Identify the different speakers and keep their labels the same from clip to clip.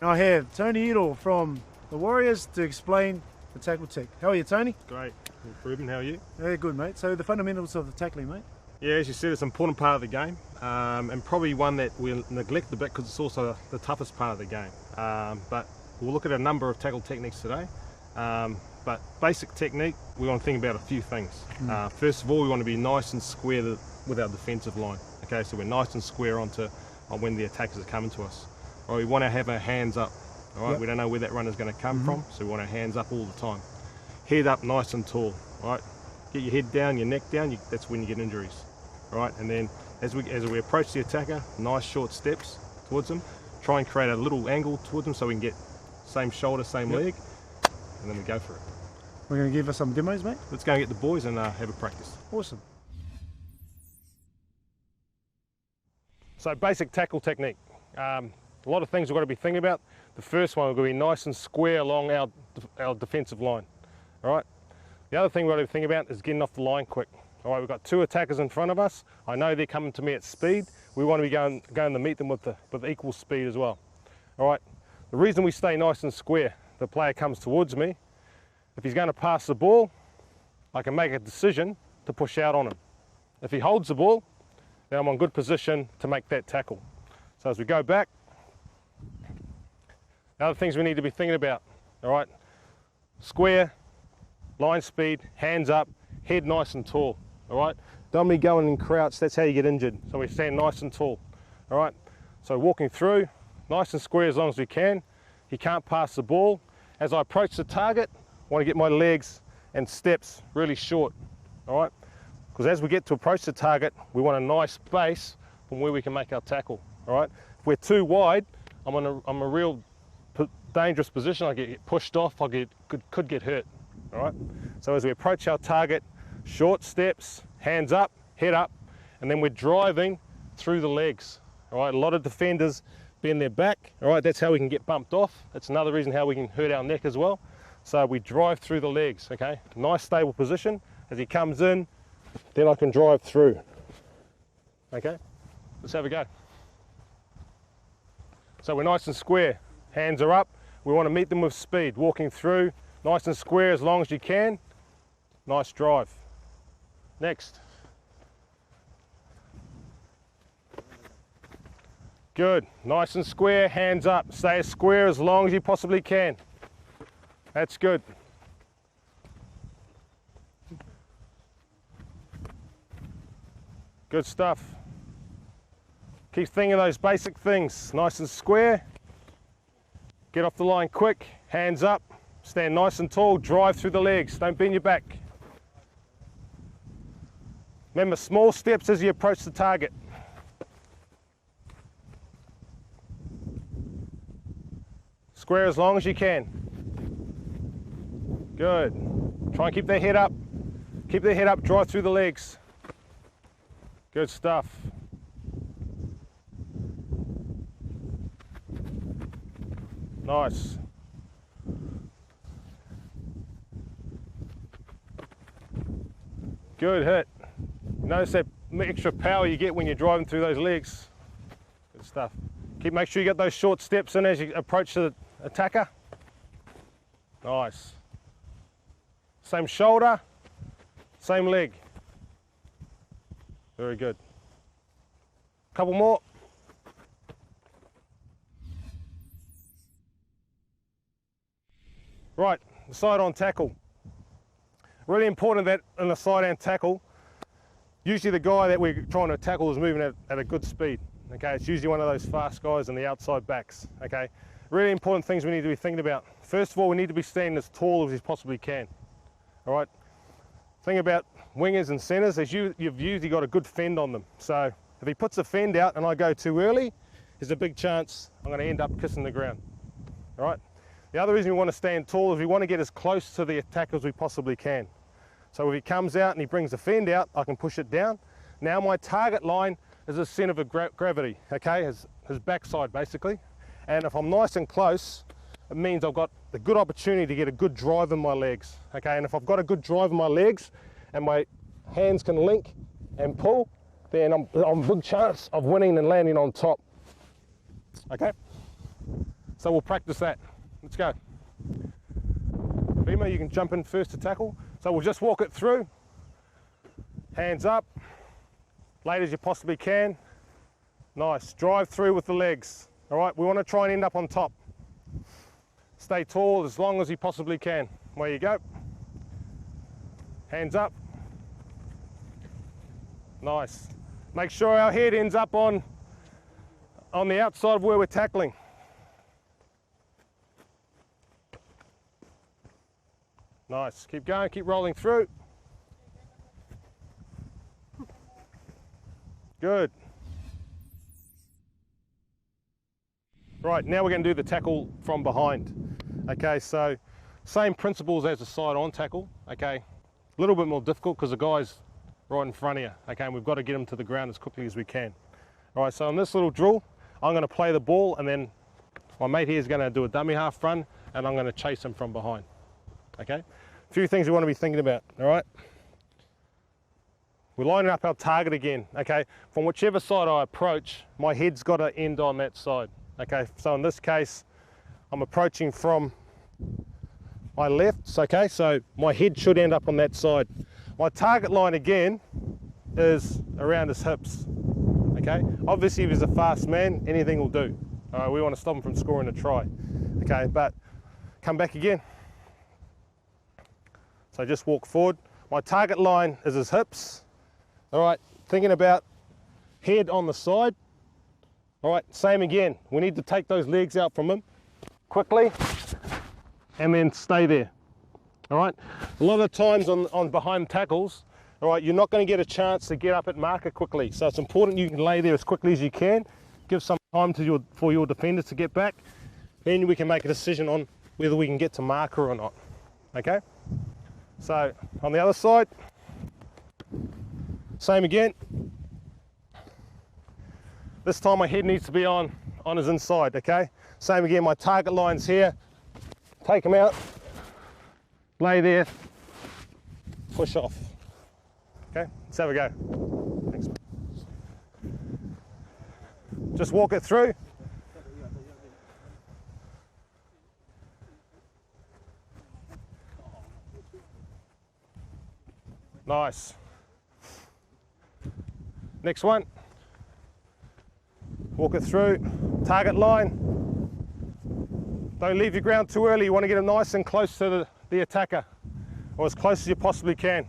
Speaker 1: I have Tony Edel from the Warriors to explain the tackle tech. How are you, Tony?
Speaker 2: Great. Ruben, how are you?
Speaker 1: Yeah, good, mate. So the fundamentals of the tackling, mate?
Speaker 2: Yeah, as you said, it's an important part of the game, and probably one that we'll neglect a bit because it's also the toughest part of the game. But we'll look at a number of tackle techniques today. But basic technique, we want to think about a few things. First of all, we want to be nice and square with our defensive line. Okay, so we're nice and square on when the attackers are coming to us. All right, we want to have our hands up. All right, we don't know where that runner's going to come from, so we want our hands up all the time. Head up nice and tall. All right, get your head down, your neck down. That's when you get injuries. All right, and then as we approach the attacker, nice short steps towards them. Try and create a little angle towards them so we can get same shoulder, same leg, and then we go for it.
Speaker 1: We're going to give us some demos, mate?
Speaker 2: Let's go and get the boys and have a practice.
Speaker 1: Awesome.
Speaker 2: So basic tackle technique. A lot of things we've got to be thinking about. The first one, we're going to be nice and square along our defensive line. All right. The other thing we've got to think about is getting off the line quick. All right, we've got two attackers in front of us. I know they're coming to me at speed. We want to be going to meet them with equal speed as well. All right. The reason we stay nice and square, the player comes towards me. If he's going to pass the ball, I can make a decision to push out on him. If he holds the ball, then I'm in good position to make that tackle. So as we go back, the other things we need to be thinking about, all right, square, line speed, hands up, head nice and tall, all right? Don't be going in crouch, that's how you get injured. So we stand nice and tall, all right? So walking through, nice and square as long as we can. He can't pass the ball. As I approach the target, I want to get my legs and steps really short, all right? Because as we get to approach the target, we want a nice space from where we can make our tackle, all right? If we're too wide, I'm a real dangerous position. I get pushed off, could get hurt, all right? So as we approach our target, short steps, hands up, head up, and then we're driving through the legs, all right? A lot of defenders bend their back, all right? That's how we can get bumped off. That's another reason how we can hurt our neck as well. So we drive through the legs, okay? Nice stable position. As he comes in, then I can drive through. Okay, let's have a go. So we're nice and square, hands are up. We want to meet them with speed, walking through, nice and square as long as you can. Nice drive. Next. Good, nice and square, hands up. Stay as square as long as you possibly can. That's good. Good stuff. Keep thinking of those basic things. Nice and square. Get off the line quick. Hands up. Stand nice and tall. Drive through the legs. Don't bend your back. Remember, small steps as you approach the target. Square as long as you can. Good. Try and keep their head up. Keep their head up. Drive through the legs. Good stuff. Nice. Good hit. Notice that extra power you get when you're driving through those legs. Good stuff. Make sure you get those short steps in as you approach the attacker. Nice. Same shoulder, same leg. Very good. Couple more. Right, the side-on tackle. Really important that in the side-on tackle, usually the guy that we're trying to tackle is moving at a good speed. Okay, it's usually one of those fast guys on the outside backs. Okay, really important things we need to be thinking about. First of all, we need to be standing as tall as we possibly can. All right. Thing about wingers and centres is you've usually got a good fend on them. So if he puts a fend out and I go too early, there's a big chance I'm going to end up kissing the ground. All right. The other reason we want to stand tall is we want to get as close to the attacker as we possibly can. So if he comes out and he brings the fend out, I can push it down. Now my target line is the centre of gravity, okay, his backside basically. And if I'm nice and close, it means I've got a good opportunity to get a good drive in my legs, okay? And if I've got a good drive in my legs and my hands can link and pull, then I'm a big chance of winning and landing on top, okay? So we'll practice that. Let's go. Bima, you can jump in first to tackle. So we'll just walk it through. Hands up, late as you possibly can. Nice, drive through with the legs. All right, we want to try and end up on top. Stay tall as long as you possibly can. There you go. Hands up. Nice. Make sure our head ends up on the outside of where we're tackling. Nice, keep going, keep rolling through. Good. Right, now we're going to do the tackle from behind. Okay, so same principles as the side on tackle. Okay, a little bit more difficult because the guy's right in front of you. Okay, and we've got to get him to the ground as quickly as we can. All right, so on this little drill, I'm going to play the ball and then my mate here is going to do a dummy half run and I'm going to chase him from behind. Okay, a few things we want to be thinking about. All right, we're lining up our target again. Okay, from whichever side I approach, my head's got to end on that side. Okay, so in this case, I'm approaching from my left. Okay, so my head should end up on that side. My target line again is around his hips. Okay, obviously if he's a fast man, anything will do. All right, we want to stop him from scoring a try. Okay, but come back again. So just walk forward. My target line is his hips. All right, thinking about head on the side. All right, same again. We need to take those legs out from him quickly and then stay there. All right, a lot of times on behind tackles, all right, you're not going to get a chance to get up at marker quickly. So it's important you can lay there as quickly as you can. Give some time for your defenders to get back. Then we can make a decision on whether we can get to marker or not. Okay, so on the other side, same again. This time my head needs to be on his inside. Okay, same again, my target line's here. Take him out, lay there, push off. Okay, let's have a go. Thanks. Just walk it through. Nice. Next one. Walk it through. Target line. Don't leave your ground too early. You want to get it nice and close to the attacker, or as close as you possibly can.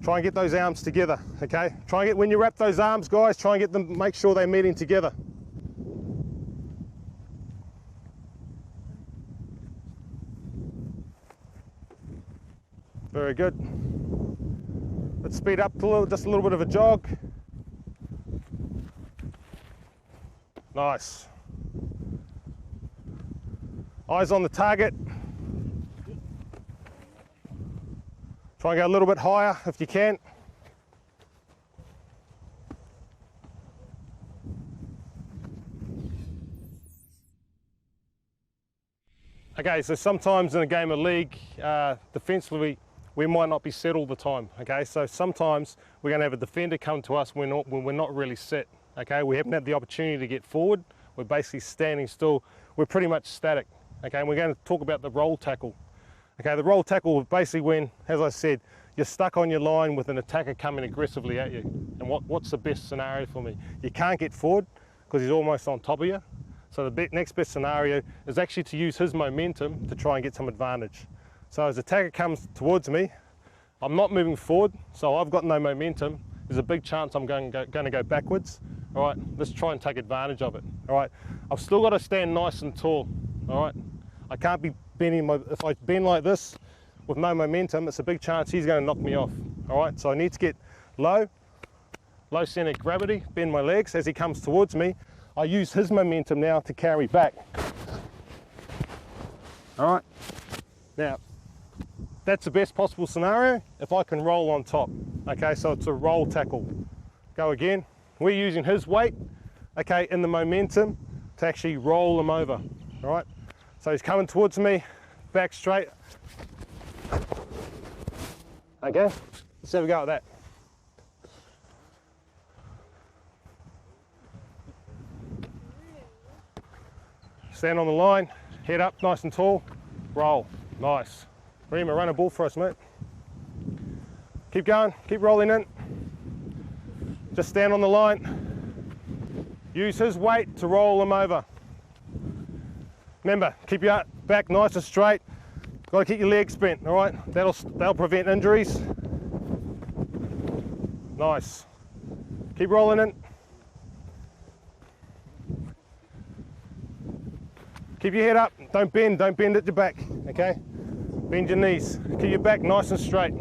Speaker 2: Try and get those arms together, okay? Try and get, when you wrap those arms, guys, try and get them, make sure they're meeting together. Very good. Let's speed up to just a little bit of a jog. Nice. Eyes on the target. Try and go a little bit higher if you can. Okay, so sometimes in a game of league, defensively, we might not be set all the time. Okay, so sometimes we're going to have a defender come to us when we're not really set. Okay, we haven't had the opportunity to get forward. We're basically standing still. We're pretty much static. Okay, and we're going to talk about the roll tackle. Okay, the roll tackle is basically when, as I said, you're stuck on your line with an attacker coming aggressively at you. And what's the best scenario for me? You can't get forward because he's almost on top of you. So the next best scenario is actually to use his momentum to try and get some advantage. So as the attacker comes towards me, I'm not moving forward, so I've got no momentum. There's a big chance I'm going to go backwards. All right, let's try and take advantage of it. All right, I've still got to stand nice and tall. All right, I can't be bending if I bend like this with no momentum, it's a big chance he's going to knock me off. All right, so I need to get low center of gravity, bend my legs as he comes towards me. I use his momentum now to carry back. All right, now that's the best possible scenario if I can roll on top. Okay, so it's a roll tackle. Go again. We're using his weight, okay, in the momentum to actually roll him over. All right, so he's coming towards me, back straight. Okay, let's have a go at that. Stand on the line, head up nice and tall, roll, nice. Rima, run a ball for us, mate. Keep going, keep rolling in. Just stand on the line. Use his weight to roll him over. Remember, keep your back nice and straight. Got to keep your legs bent, all right? That'll prevent injuries. Nice. Keep rolling in. Keep your head up, don't bend at your back, okay? Bend your knees. Keep your back nice and straight.